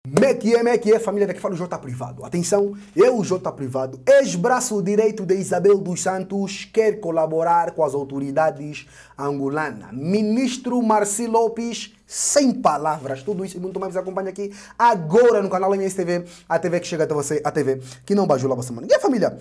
Como é que é, família? Daqui fala o J Privado. Atenção, eu, o J Privado, ex-braço direito de Isabel dos Santos, quer colaborar com as autoridades angolanas. Ministro Marcelo Lopes, sem palavras. Tudo isso e muito mais acompanha aqui agora no canal MSTV, a TV que chega até você, a TV que não bajula você, mano. E a família?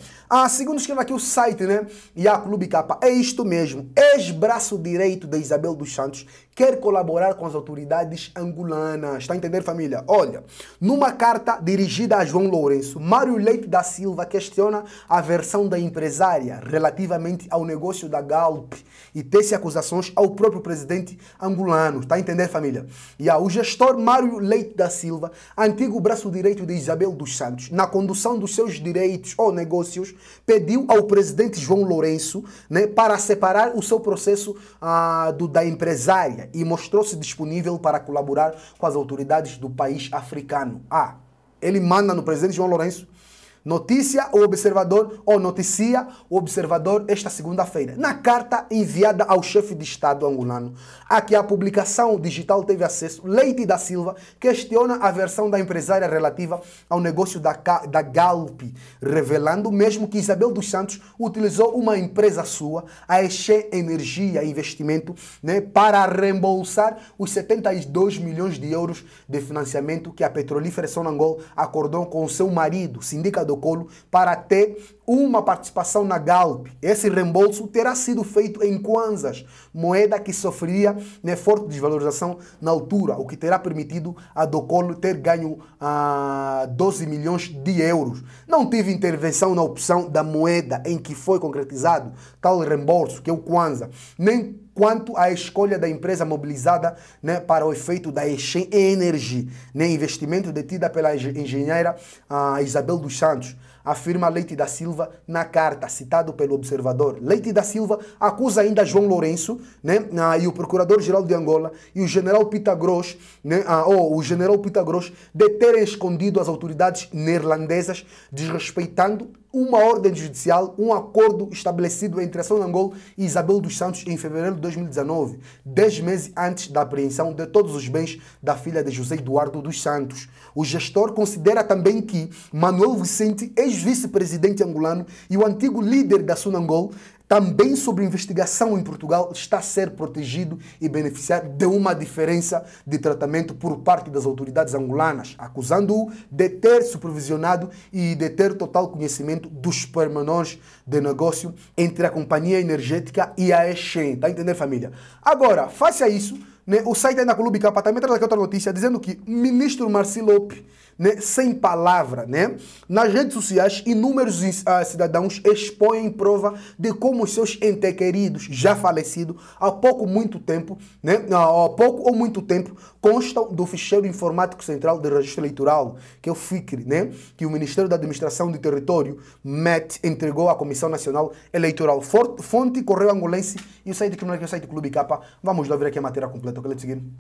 Segundo escreve aqui o site, né? E a Clube Capa, é isto mesmo. Ex-braço direito de Isabel dos Santos quer colaborar com as autoridades angolanas. Está a entender, família? Olha, numa carta dirigida a João Lourenço, Mário Leite da Silva questiona a versão da empresária relativamente ao negócio da Galp e tece acusações ao próprio presidente angolano. Está a entender, família? E o gestor Mário Leite da Silva, antigo braço direito de Isabel dos Santos, na condução dos seus direitos ou negócios, pediu ao presidente João Lourenço, né, para separar o seu processo da empresária e mostrou-se disponível para colaborar com as autoridades do país africano. Ele manda no presidente João Lourenço, noticia o observador esta segunda-feira, na carta enviada ao chefe de Estado angolano, a que a publicação digital teve acesso. Leite da Silva questiona a versão da empresária relativa ao negócio da Galp, revelando mesmo que Isabel dos Santos utilizou uma empresa sua, a Eche Energia Investimento, né, para reembolsar os 72 milhões de euros de financiamento que a petrolífera Sonangol acordou com o seu marido, Sindica do Colo, para ter uma participação na Galp. Esse reembolso terá sido feito em kwanzas, moeda que sofria, né, forte desvalorização na altura, o que terá permitido a Docolo ter ganho 12 milhões de euros. Não tive intervenção na opção da moeda em que foi concretizado tal reembolso, que é o kwanza, nem quanto à escolha da empresa mobilizada, né, para o efeito da Eche Energy, né, investimento detida pela engenheira Isabel dos Santos, afirma Leite da Silva na carta, citado pelo observador. Leite da Silva acusa ainda João Lourenço, né, e o procurador-geral de Angola e o general Pitagros, né, de terem escondido as autoridades neerlandesas, desrespeitando uma ordem judicial, um acordo estabelecido entre a Sonangol e Isabel dos Santos em fevereiro de 2019, 10 meses antes da apreensão de todos os bens da filha de José Eduardo dos Santos. O gestor considera também que Manuel Vicente, ex-vice-presidente angolano e o antigo líder da Sonangol, também sob investigação em Portugal, está a ser protegido e beneficiar de uma diferença de tratamento por parte das autoridades angolanas, acusando-o de ter supervisionado e de ter total conhecimento dos pormenores de negócio entre a companhia energética e a Eche. Está a entender, família? Agora, face a isso, né, o site da Clube Capa também traz aqui outra notícia dizendo que o ministro Marcelo Lopes, né, sem palavra, né, nas redes sociais, inúmeros cidadãos expõem prova de como os seus entes queridos, já falecidos há pouco ou muito tempo, constam do ficheiro informático central de registro eleitoral, que é o FICRE, né, que o Ministério da Administração do Território, MET, entregou à Comissão Nacional Eleitoral. Fonte Correio Angolense e o site que é o site Clube Capa. Vamos lá ver aqui a matéria completa.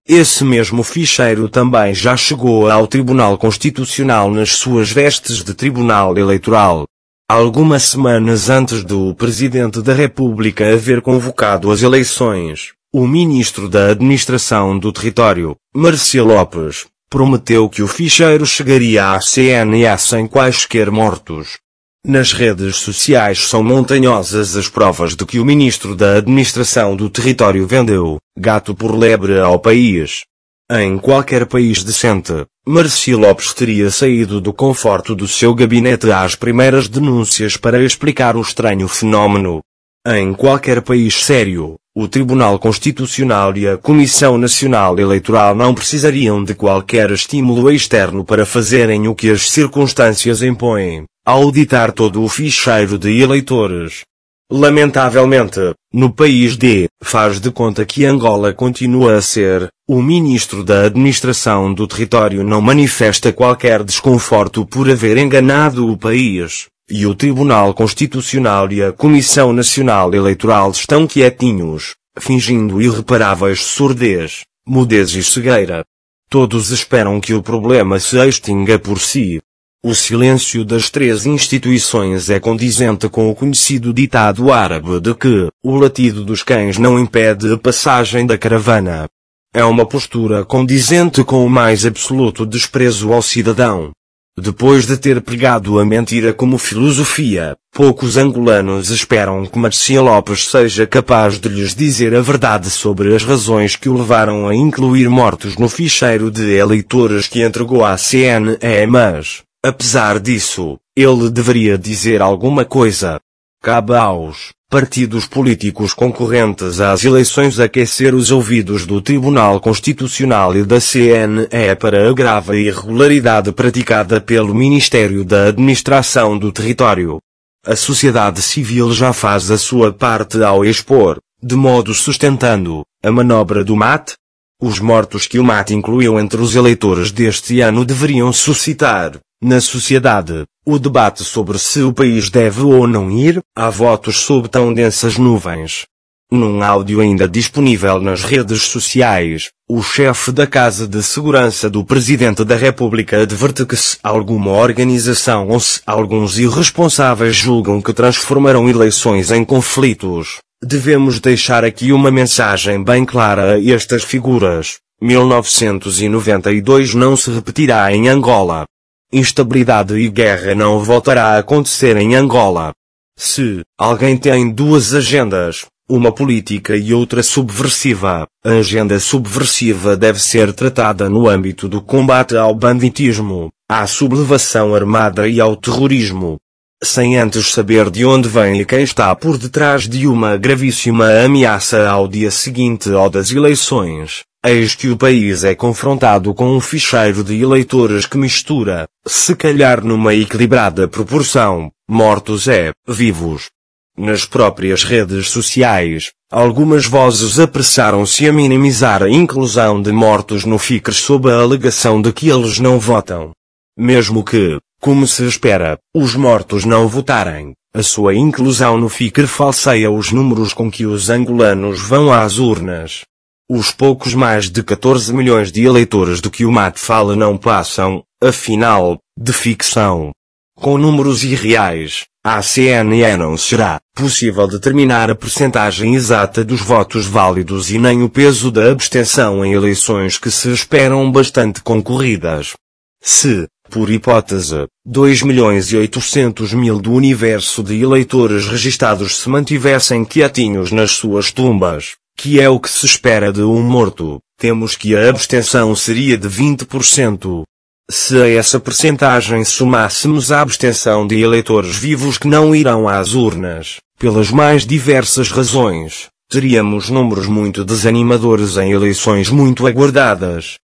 Esse mesmo ficheiro também já chegou ao Tribunal Constitucional nas suas vestes de Tribunal Eleitoral. Algumas semanas antes do Presidente da República haver convocado as eleições, o Ministro da Administração do Território, Marcelo Lopes, prometeu que o ficheiro chegaria à CNA sem quaisquer mortos. Nas redes sociais são montanhosas as provas de que o Ministro da Administração do Território vendeu gato por lebre ao país. Em qualquer país decente, Marcelo Lopes teria saído do conforto do seu gabinete às primeiras denúncias para explicar o estranho fenómeno. Em qualquer país sério, o Tribunal Constitucional e a Comissão Nacional Eleitoral não precisariam de qualquer estímulo externo para fazerem o que as circunstâncias impõem: auditar todo o ficheiro de eleitores. Lamentavelmente, no país faz de conta que Angola continua a ser, o Ministro da Administração do Território não manifesta qualquer desconforto por haver enganado o país, e o Tribunal Constitucional e a Comissão Nacional Eleitoral estão quietinhos, fingindo irreparáveis surdez, mudez e cegueira. Todos esperam que o problema se extinga por si. O silêncio das três instituições é condizente com o conhecido ditado árabe de que o latido dos cães não impede a passagem da caravana. É uma postura condizente com o mais absoluto desprezo ao cidadão. Depois de ter pregado a mentira como filosofia, poucos angolanos esperam que Marcial Lopes seja capaz de lhes dizer a verdade sobre as razões que o levaram a incluir mortos no ficheiro de eleitores que entregou à CNE, mas, apesar disso, ele deveria dizer alguma coisa. Cabe aos partidos políticos concorrentes às eleições aquecer os ouvidos do Tribunal Constitucional e da CNE para a grave irregularidade praticada pelo Ministério da Administração do Território. A sociedade civil já faz a sua parte ao expor, de modo sustentando, a manobra do MAT. Os mortos que o MAT incluiu entre os eleitores deste ano deveriam suscitar, na sociedade, o debate sobre se o país deve ou não ir a votos sob tão densas nuvens. Num áudio ainda disponível nas redes sociais, o chefe da Casa de Segurança do Presidente da República adverte que se alguma organização ou se alguns irresponsáveis julgam que transformarão eleições em conflitos, devemos deixar aqui uma mensagem bem clara a estas figuras. 1992 não se repetirá em Angola. Instabilidade e guerra não voltará a acontecer em Angola. Se alguém tem duas agendas, uma política e outra subversiva, a agenda subversiva deve ser tratada no âmbito do combate ao banditismo, à sublevação armada e ao terrorismo, sem antes saber de onde vem e quem está por detrás de uma gravíssima ameaça ao dia seguinte ao das eleições. Eis que o país é confrontado com um ficheiro de eleitores que mistura, se calhar numa equilibrada proporção, mortos e vivos. Nas próprias redes sociais, algumas vozes apressaram-se a minimizar a inclusão de mortos no FICR sob a alegação de que eles não votam. Mesmo que, como se espera, os mortos não votarem, a sua inclusão no FICR falseia os números com que os angolanos vão às urnas. Os poucos mais de 14 milhões de eleitores do que o MAT fala não passam, afinal, de ficção. Com números irreais, à CNE não será possível determinar a percentagem exata dos votos válidos e nem o peso da abstenção em eleições que se esperam bastante concorridas. Se, por hipótese, 2.800.000 do universo de eleitores registados se mantivessem quietinhos nas suas tumbas, que é o que se espera de um morto, temos que a abstenção seria de 20%. Se a essa percentagem somássemos a abstenção de eleitores vivos que não irão às urnas, pelas mais diversas razões, teríamos números muito desanimadores em eleições muito aguardadas.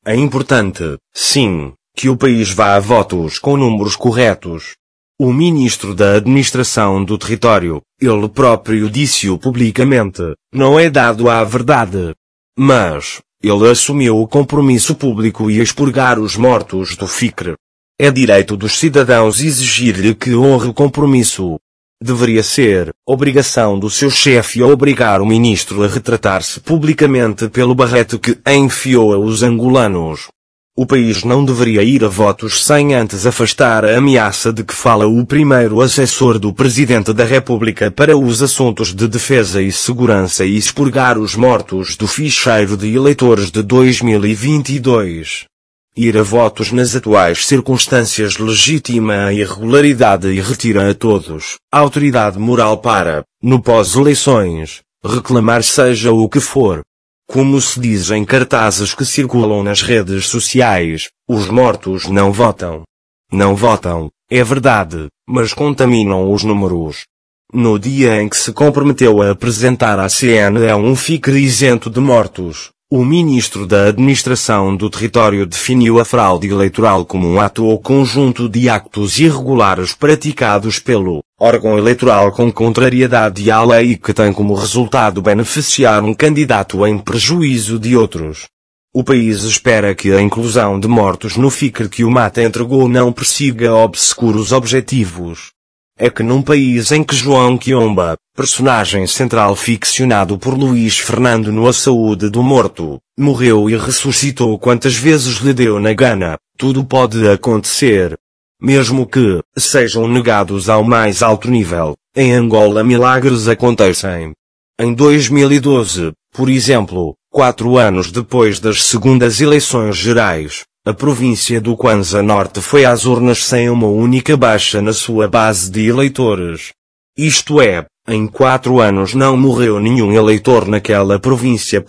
É importante, sim, que o país vá a votos com números corretos. O ministro da Administração do Território, ele próprio disse-o publicamente, não é dado à verdade. Mas, ele assumiu o compromisso público e expurgar os mortos do FICR. É direito dos cidadãos exigir-lhe que honre o compromisso. Deveria ser obrigação do seu chefe obrigar o ministro a retratar-se publicamente pelo barrete que enfiou a os angolanos. O país não deveria ir a votos sem antes afastar a ameaça de que fala o primeiro assessor do Presidente da República para os assuntos de defesa e segurança e expurgar os mortos do ficheiro de eleitores de 2022. Ir a votos nas atuais circunstâncias legitima a irregularidade e retira a todos a autoridade moral para, no pós-eleições, reclamar seja o que for. Como se diz em cartazes que circulam nas redes sociais, os mortos não votam. Não votam, é verdade, mas contaminam os números. No dia em que se comprometeu a apresentar à CNE um FICR isento de mortos, o ministro da Administração do Território definiu a fraude eleitoral como um ato ou conjunto de actos irregulares praticados pelo órgão eleitoral com contrariedade à lei e que tem como resultado beneficiar um candidato em prejuízo de outros. O país espera que a inclusão de mortos no FICR que o MAT entregou não persiga obscuros objetivos. É que num país em que João Quiomba, personagem central ficcionado por Luís Fernando no A Saúde do Morto, morreu e ressuscitou quantas vezes lhe deu na gana, tudo pode acontecer. Mesmo que sejam negados ao mais alto nível, em Angola milagres acontecem. Em 2012, por exemplo, 4 anos depois das segundas eleições gerais, a província do Kwanza Norte foi às urnas sem uma única baixa na sua base de eleitores. Isto é, em 4 anos não morreu nenhum eleitor naquela província.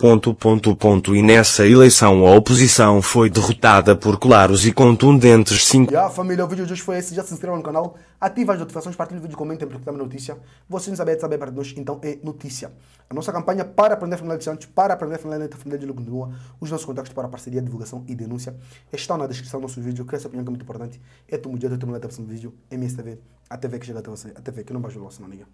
E nessa eleição a oposição foi derrotada por claros e contundentes 5. Família, o vídeo de hoje foi esse. Já se inscreva no canal, ative as notificações, partilhe o vídeo, comentem porque também é notícia. Vocês não sabem para nós, então é notícia. A nossa campanha para aprender a família de Santos, para aprender a família de família de Lu continua. Os nossos contactos para parceria, divulgação e denúncia estão na descrição do nosso vídeo. Que essa opinião que é muito importante. É tu mudar, tu mudar o próximo vídeo. MSTV, a TV que chega até você, a TV que não baixa o nosso, não liga.